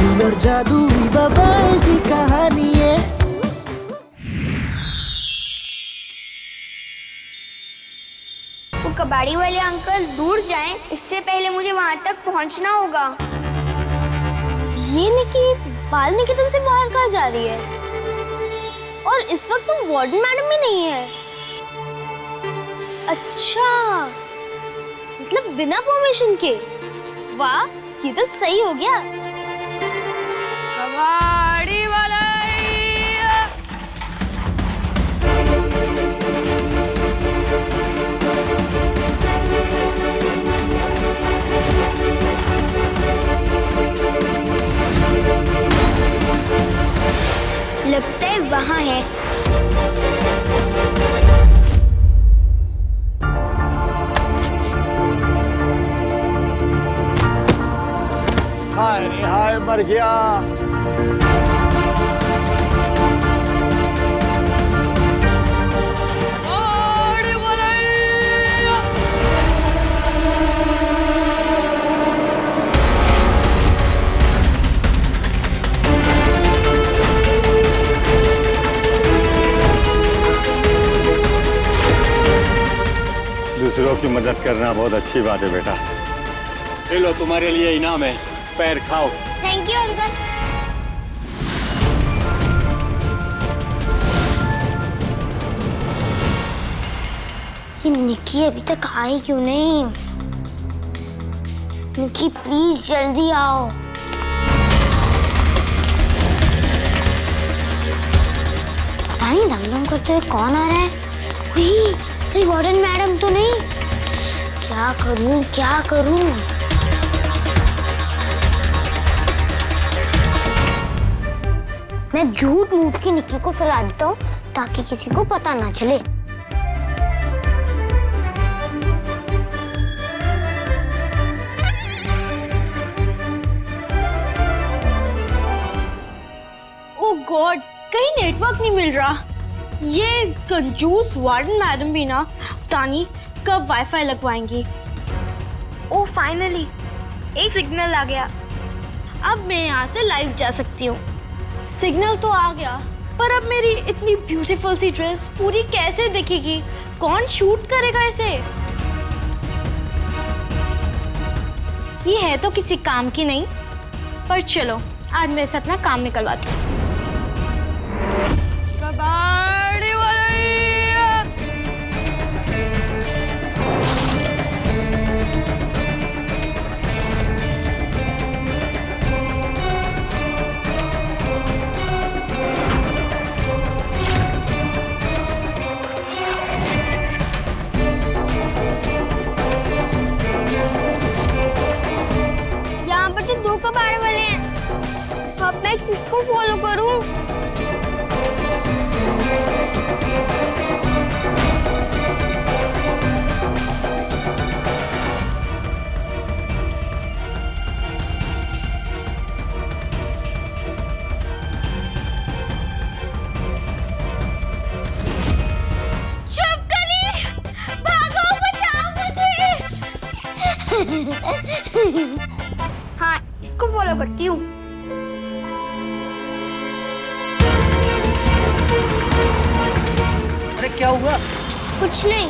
दिल और जादू बबाल की कहानी है। वो कबाड़ी वाले अंकल दूर जाएं, इससे पहले मुझे वहां तक पहुंचना होगा। ये निकी बाल निकेतन से बाहर कहाँ जा रही है? और इस वक्त तुम वार्डन मैडम भी नहीं है। अच्छा, मतलब बिना परमिशन के। वाह, ये तो सही हो गया। कबाड़ी वाला लगता है वहां है। हाय रे हाय, मर गया। दूसरों की मदद करना बहुत अच्छी बात है बेटा। ले लो, तुम्हारे लिए इनाम है, पैर खाओ। Thank you uncle. ये निकी अभी तक आई क्यों नहीं? निकी प्लीज जल्दी आओ। पता नहीं दम करते हुए कौन आ रहा है। अरे वार्डन मैडम तो नहीं। क्या करूं क्या करूं? मैं झूठ मूठ की निकी को फैला देता हूँ ताकि किसी को पता ना चले। ओह गॉड, कहीं नेटवर्क नहीं मिल रहा। ये कंजूस वार्डन मैडम भी ना पता नहीं कब वाईफाई लगवाएंगी। ओह फाइनली एक सिग्नल आ गया। अब मैं यहाँ से लाइव जा सकती हूँ। सिग्नल तो आ गया, पर अब मेरी इतनी ब्यूटीफुल सी ड्रेस पूरी कैसे दिखेगी? कौन शूट करेगा इसे? ये है तो किसी काम की नहीं, पर चलो आज मैं इसे अपना काम निकलवाती हूँ। कबाड़ी वाला यहाँ पर तो दो कबाड़ वाले हैं। अब मैं किसको फॉलो करूं? हाँ, इसको फॉलो करती हूँ। अरे क्या हुआ? कुछ नहीं।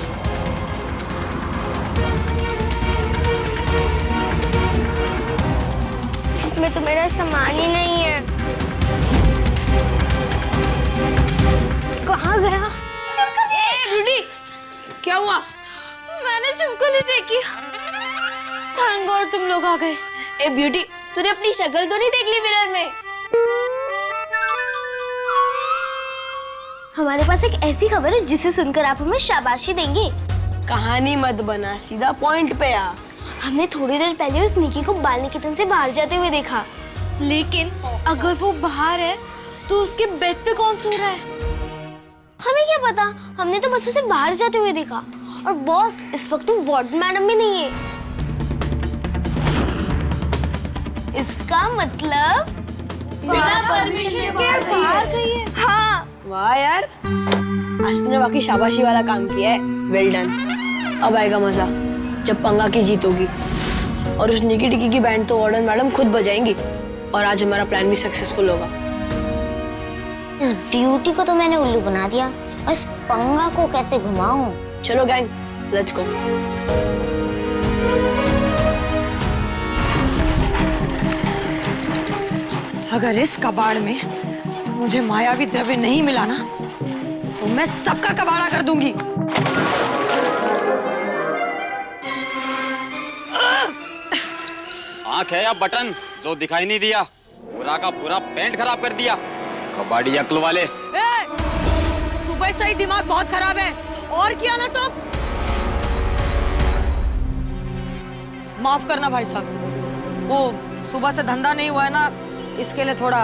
इसमें तो मेरा सामान ही नहीं है। कहाँ गया? ब्यूटी, क्या हुआ? मैंने छिपकली देखी। थैंक गॉड तुम लोग आ गए। ए ब्यूटी, तूने अपनी शक्ल तो नहीं देख ली मिरर में? हमारे पास एक ऐसी खबर है जिसे सुनकर आप हमें शाबाशी देंगे। कहानी मत बना, सीधा पॉइंट पे आ। हमने थोड़ी देर पहले उस निकी को बाल निकेतन से बाहर जाते हुए देखा। लेकिन अगर वो बाहर है तो उसके बेड पे कौन सो रहा है? हमें क्या पता, हमने तो बस उसे बाहर जाते हुए देखा। और बॉस, इस वक्त तो वार्डन मैडम भी नहीं है। इसका मतलब बिना परमिशन के बाहर गई है। हाँ, वाह यार, आज तूने बाकी शाबाशी वाला काम किया है। Well done. अब आएगा मजा जब पंगा की जीत होगी। और उस निकी टिकी की बैंड तो वार्डन मैडम खुद बजाएंगी। और आज हमारा प्लान भी सक्सेसफुल होगा। इस ब्यूटी को तो मैंने उल्लू बना दिया, और इस पंगा को कैसे घुमाऊं? चलो गैंग, लेट्स गो। अगर इस कबाड़ में मुझे मायावी द्रव्य नहीं मिला ना, तो मैं सबका कबाड़ा कर दूंगी। आंख है या बटन जो दिखाई नहीं दिया? पूरा का पूरा पेंट खराब कर दिया, कबाड़ी अक्ल वाले। सुबह से ही दिमाग बहुत खराब है, और किया ना तो माफ करना भाई साहब, वो सुबह से धंधा नहीं हुआ है ना, इसके लिए थोड़ा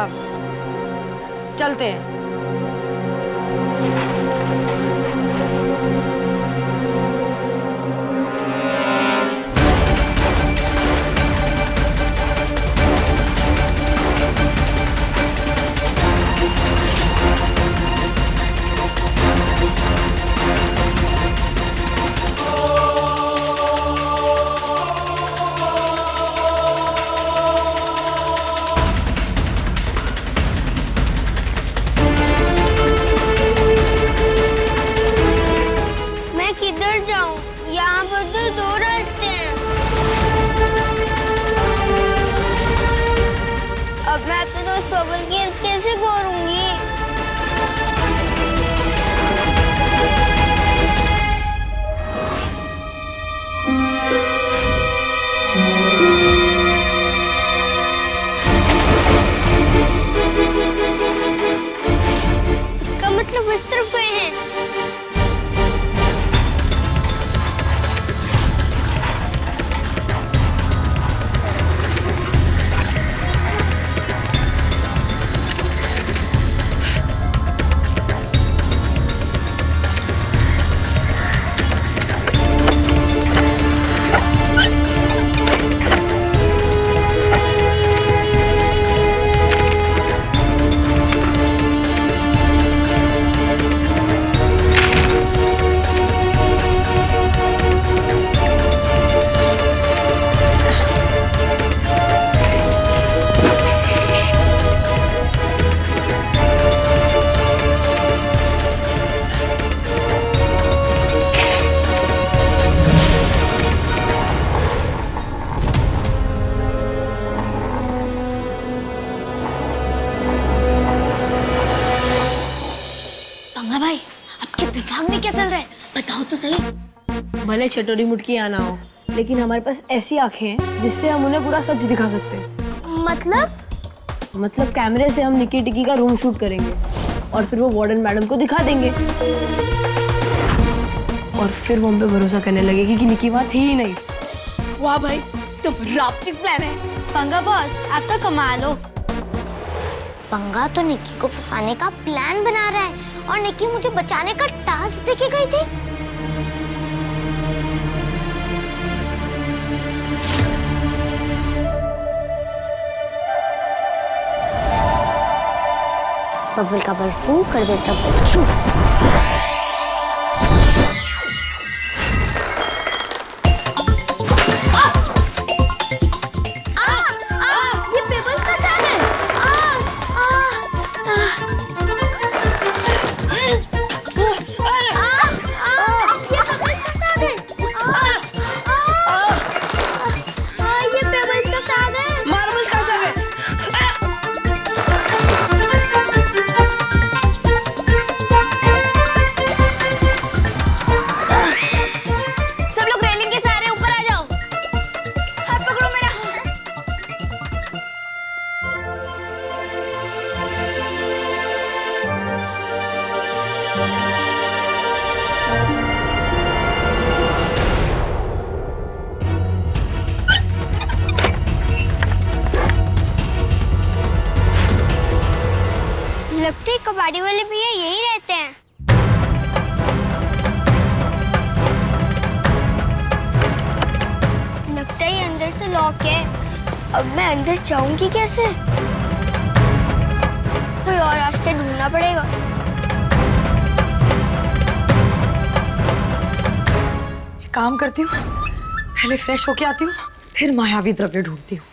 चलते हैं। किधर जाऊं? यहाँ पर तो 2 रास्ते हैं। अब मैं अपने दोस्त बबल की हेल्प कैसे करूंगी? इसका मतलब इस तरफ गए हैं। भाई, आपके दिमाग में क्या चल रहा है? बताओ तो सही। भले चटोरी मुटकी आना हो, लेकिन हमारे पास ऐसी आंखें हैं जिससे हम उन्हें पूरा सच दिखा सकते हैं। मतलब कैमरे से हम निकी टिकी का रूम शूट करेंगे और फिर वो वार्डन मैडम को दिखा देंगे, और फिर वो हम पे भरोसा करने लगेगी कि निकी वहाँ थी ही नहीं। वाह भाई, तो राफ्टिंग प्लान है। पंगा बॉस, आप तो कमाल हो। पंगा तो निक्की को फंसाने का प्लान बना रहा है, और निक्की मुझे बचाने का टास्क देके गई थी। बबल का बल फू कर दे ट्रबल छू। ये पेपर्स का साग है। ये पेपर्स का साग है। ये पेपर्स का साग है। मार्बल्स का साग है। सब लोग रेलिंग के सहारे ऊपर आ जाओ। हाथ पकड़ो मेरा। लगता है कबाड़ी वाले भैया यहीं रहते हैं। लगता है अंदर से लॉक है। अब मैं अंदर जाऊंगी कैसे? कोई और रास्ता ढूंढना पड़ेगा। काम करती हूँ, पहले फ्रेश होके आती हूँ, फिर मायावी द्रव्य ढूंढती हूँ।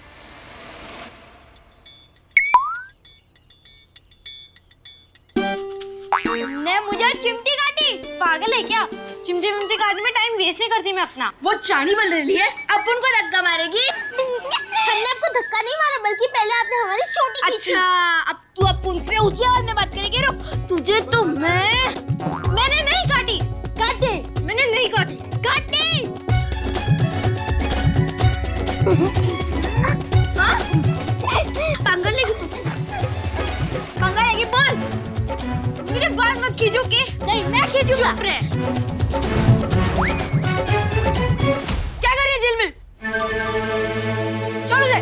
चिमटी काटी। पागल है क्या? चिमटी विमटी काटने में टाइम वेस्ट नहीं करती मैं अपना। वो चाणी बन रही है, अब उनको धक्का मारेगी। हमने आपको धक्का नहीं मारा, बल्कि पहले आपने हमारी चोटी खींची। अच्छा, अब तू अब उनसे ऊंची आवाज में बात करेगी। रुक, तुझे तो मैंने नहीं काटी। काटे? मैंने नहीं काटी। काटी? हाँ? पागल है तू? पागल है कि बोल? मेरे बाल मत खींचो के। नहीं, मैं खींचूंगा। चुप रह। क्या कर रही है जेल में? छोड़ उसे।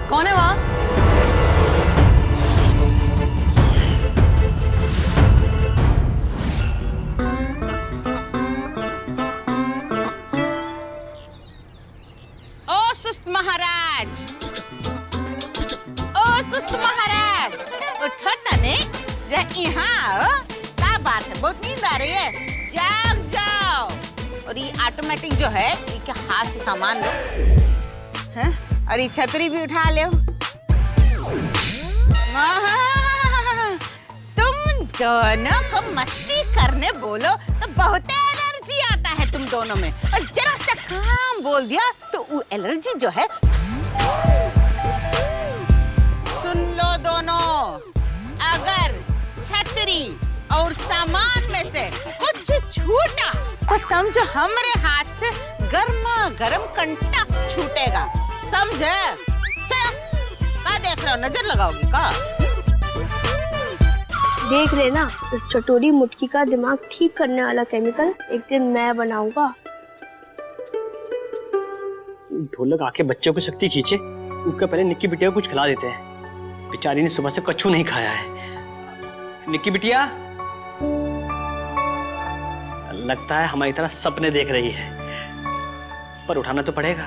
कौन है वहाँ? ओ सुस्त महाराज, ओ सुस्त महाराज, उठो तने, जा यहाँ आओ। क्या बात है, बहुत नींद आ रही है? जाग जाओ। और ये ऑटोमेटिक जो है, ये हाथ से सामान लो, हैं? और ये छतरी भी उठा लो। तुम दोनों को मस्ती करने बोलो तो बहुत एनर्जी आता है तुम दोनों में, और जरा सा काम बोल दिया तो वो एनर्जी जो है। सुन लो दोनों, अगर छतरी और सामान में से कुछ छूटा तो समझो हमारे हाथ से गर्मा गर्म कंटा छूटेगा, समझे? चलो, क्या देख रहे हो, नजर लगाओगी का? देख रहे ना, इस चटोरी मुटकी का दिमाग ठीक करने वाला केमिकल एक दिन मैं बनाऊंगा। ढोलक आके बच्चों को शक्ति खींचे, उसका पहले निक्की बिटिया को कुछ खिला देते हैं। बेचारी ने सुबह से कच्छू नहीं खाया है। निक्की बिटिया, लगता है हमारी तरह सपने देख रही है, पर उठाना तो पड़ेगा।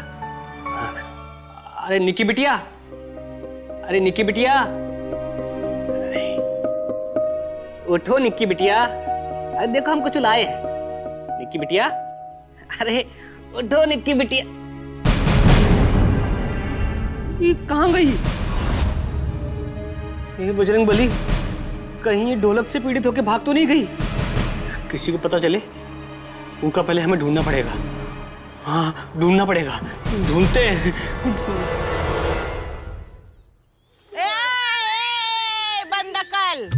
अरे निक्की बिटिया, अरे निक्की बिटिया, उठो निक्की बिटिया। अरे देखो हम कुछ लाए हैं। निक्की बिटिया, अरे उठो निक्की बिटिया। ये कहाँ गई? ये बजरंगबली, कहीं ये ढोलक से पीड़ित होकर भाग तो नहीं गई? किसी को पता चले, उनका पहले हमें ढूंढना पड़ेगा। हाँ, ढूंढना पड़ेगा, ढूंढते हैं। बंदकल,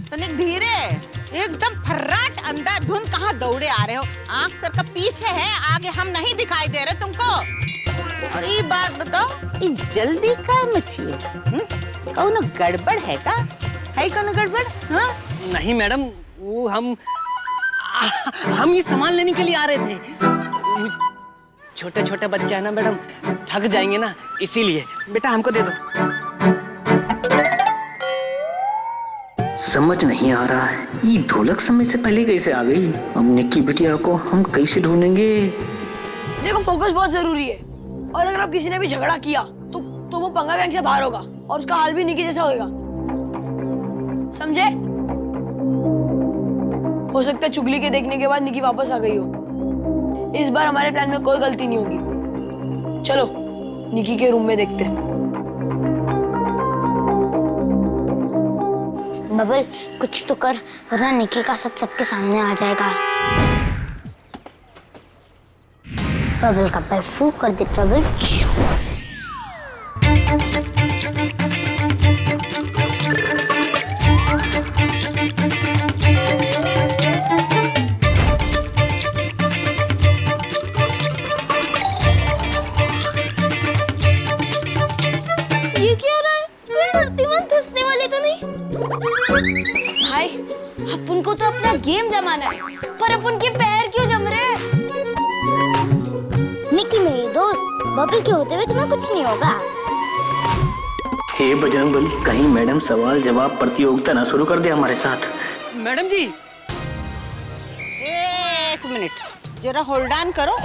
तनिक धीरे, एकदम फर्राट अंधाधुंध कहाँ दौड़े आ रहे हो? आंख सर का पीछे है, आगे हम नहीं दिखाई दे रहे तुमको। और ये बात बताओ, ये जल्दी का मची है? कौनो गड़बड़ है का? है कौनो गड़बड़? हाँ? नहीं मैडम, वो हम ये सामान लेने के लिए आ रहे थे। छोटे छोटे बच्चे हैं ना मैडम, थक जाएंगे ना, इसीलिए। बेटा हमको दे दो। समझ नहीं आ रहा है, ये ढोलक समय से पहले कैसे आ गई? अब निक्की बिटिया को हम कैसे ढूंढेंगे? देखो, फोकस बहुत जरूरी है, और अगर अब किसी ने भी झगड़ा किया तो वो पंगा गैंग से बाहर होगा, और उसका हाल भी निकी जैसा होगा, समझे? हो सकता है चुगली के देखने के बाद निकी वापस आ गई हो। इस बार हमारे प्लान में कोई गलती नहीं होगी। चलो निकी के रूम में देखते हैं। बबल, कुछ तो कर, वरना निकी का सच सबके सामने आ जाएगा। बबल का पैर फूंक कर दे। बबल, ये क्या रहा है? कोई मूर्तिमान धंसने वाली तो नहीं? भाई, अपन को तो अपना गेम जमाना है, पर अपन के पैर क्यों जम रहे हैं? निकी मेरी दोस्त, बबल के होते हुए तुम्हें कुछ नहीं होगा। हे बजरंगबली, कहीं मैडम सवाल जवाब प्रतियोगिता ना शुरू कर दे हमारे साथ। मैडम जी, एक मिनट, जरा होल्ड ऑन करो।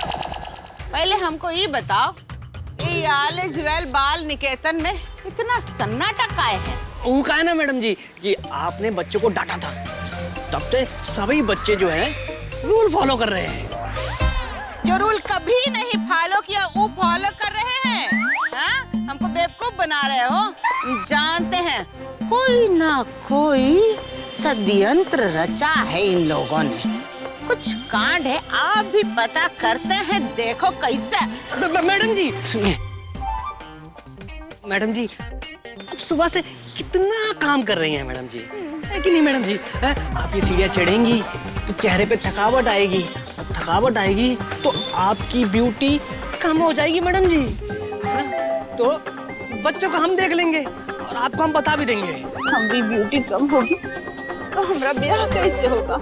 पहले हमको ये बताओ, ये आले ज्वेल बाल निकेतन में इतना सन्नाटा काहे है? वो कहा ना मैडम जी कि आपने बच्चों को डांटा था, तब से सभी बच्चे जो हैं रूल फॉलो कर रहे हैं। जो रूल कभी नहीं फॉलो किया वो फॉलो कर रहे हैं। हाँ? हमको बेवकूफ बना रहे हो। जानते हैं कोई ना कोई षड्यंत्र रचा है इन लोगों ने। कुछ कांड है, आप भी पता करते हैं, देखो कैसे। मैडम जी सुनिए, मैडम जी अब सुबह से कितना काम कर रही हैं मैडम जी, है कि नहीं मैडम जी? आप ये सीढ़ियाँ चढ़ेंगी तो चेहरे पे थकावट आएगी, थकावट आएगी तो आपकी ब्यूटी कम हो जाएगी मैडम जी। तो बच्चों को हम देख लेंगे और आपको हम बता भी देंगे। हम भी ब्यूटी कम होगी तो हमारा ब्याह कैसे होगा?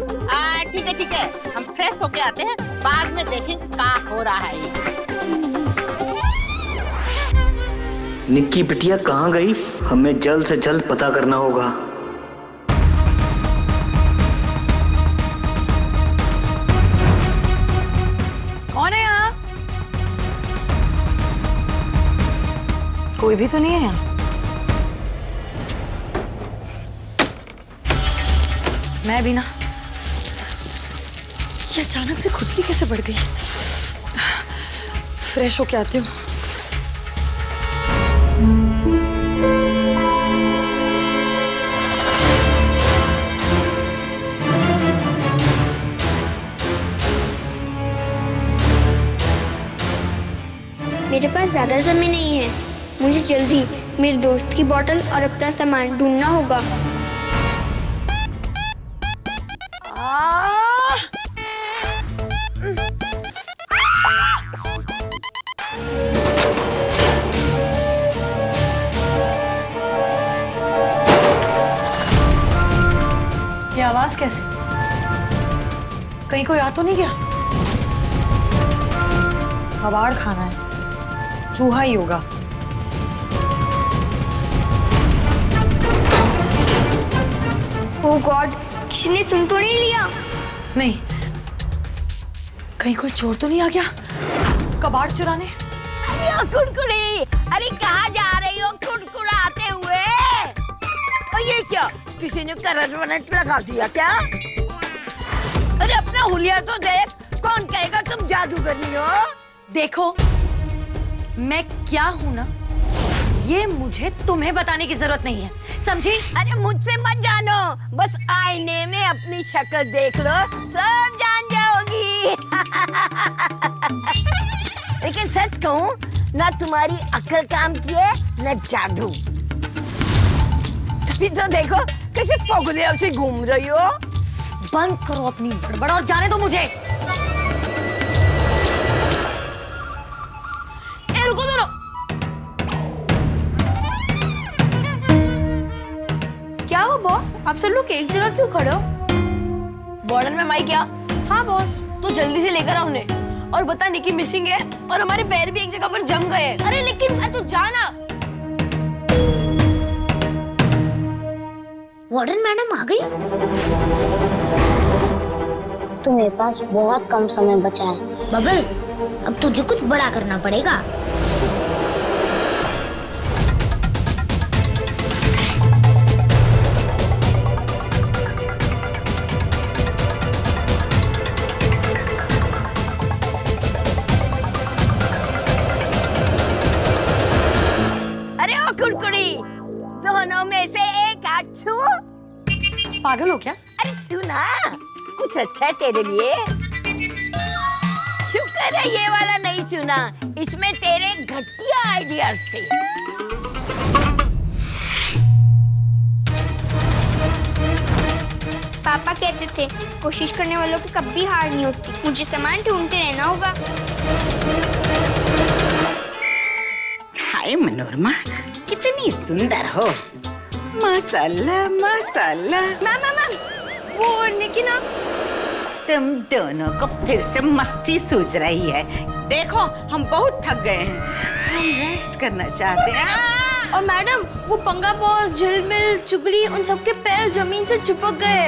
ठीक है, हम फ्रेश होके आते हैं, बाद में देखेंगे क्या हो रहा है। निक्की बिटिया कहाँ गई? हमें जल्द से जल्द पता करना होगा। कौन है यहाँ? कोई भी तो नहीं है यहाँ। मैं भी ना, ये अचानक से खुजली कैसे बढ़ गई? फ्रेश होके आती हूँ। मेरे पास ज्यादा समय नहीं है, मुझे जल्दी मेरे दोस्त की बोतल और अपना सामान ढूंढना होगा। ये आवाज कैसे? कहीं कोई आ तो नहीं गया? कबाड़ खाना है, चूहा ही होगा। ओह गॉड, किसी ने सुन तो नहीं लिया? नहीं, कहीं कोई चोर तो नहीं आ गया कबाड़ चुराने? अरे ओ कुड़कुड़ी, अरे कहाँ जा रही हो कुड़कुड़ाते हुए? और ये क्या, किसी ने करंट वरंट लगा दिया क्या? अरे अपना हुलिया तो देख, कौन कहेगा तुम जादूगरनी हो? देखो मैं क्या हूँ ना, ये मुझे तुम्हें बताने की जरूरत नहीं है, समझी? अरे मुझसे मत जानो, बस आईने में अपनी शक्ल देख लो, सब जान जाओगी। लेकिन सच कहूँ ना, तुम्हारी अक्ल काम किए न जादू। तभी तो देखो कैसे पगले से घूम रही हो। बंद करो अपनी बड़बड़ और जाने दो मुझे। ए रुको दोनों। क्या हो बॉस, आप सब लोग एक जगह क्यों खड़े हो? वार्डन में माइक क्या? हाँ बॉस, तो जल्दी से लेकर आओ उन्हें और बता निकी मिसिंग है और हमारे पैर भी एक जगह पर जम गए। अरे लेकिन तू जाना। वार्डन मैडम आ गई? तो मेरे पास बहुत कम समय बचा है। बबल, अब तुझे कुछ बड़ा करना पड़ेगा। अरे ओ कुड़कुड़ी, दोनों में से एक हाथ छू। पागल हो क्या? अरे सुना, कुछ अच्छा है तेरे लिए। शुक्र है ये वाला नहीं सुना, इसमें तेरे घटिया आइडियाज थे। पापा कहते थे कोशिश करने वालों की कभी हार नहीं होती। मुझे सामान ढूंढते रहना होगा। हाय मनोरमा, कितनी सुंदर हो, माशाल्लाह माशाल्लाह। मैम वो निकी ना तुम दोनों को फिर से मस्ती सूझ रही है। देखो हम बहुत थक गए हैं, हम रेस्ट करना चाहते हैं। और मैडम वो पंगा बॉस, झिलमिल, चुगली, उन सबके पैर जमीन से चिपक गए।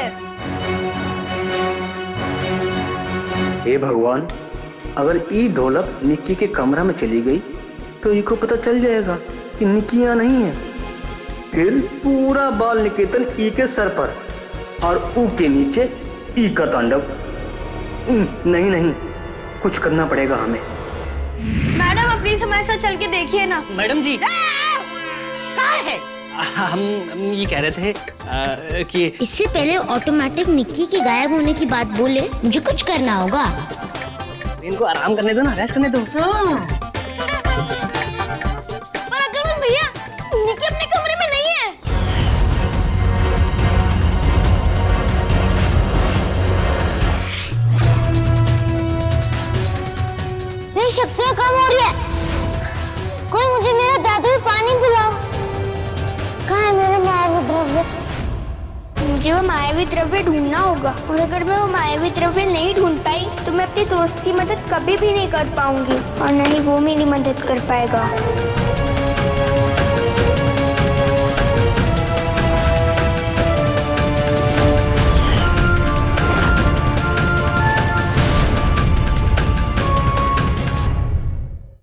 हे भगवान, अगर ई ढोलक निक्की के कमरा में चली गई तो ई को पता चल जाएगा कि निक्की यहाँ नहीं है। फिर पूरा बाल निकेतन ई के सर पर और ऊ के नीचे ई का तांडव। नहीं नहीं, कुछ करना पड़ेगा हमें। मैडम आप प्लीज हमारे साथ चल के देखिए ना। मैडम जी कहाँ है? हम ये कह रहे थे कि इससे पहले ऑटोमेटिक निक्की के गायब होने की बात बोले, मुझे कुछ करना होगा। इनको आराम करने दो ना, रेस्ट करने दो। पर अग्रवाल भैया, निक्की अपने कमरे में नहीं है। मेरी शक्तियाँ कम हो रही है। कोई मुझे मेरा जादुई पानी पिलाओ। कहाँ है मेरा मायावी द्रव्य? मुझे वो मायावी द्रव्य ढूंढना होगा, और अगर मैं वो मायावी द्रव्य नहीं ढूंढ पाई तो मैं अपने दोस्त की मदद कभी भी नहीं कर पाऊंगी, और न ही वो मेरी मदद कर पाएगा।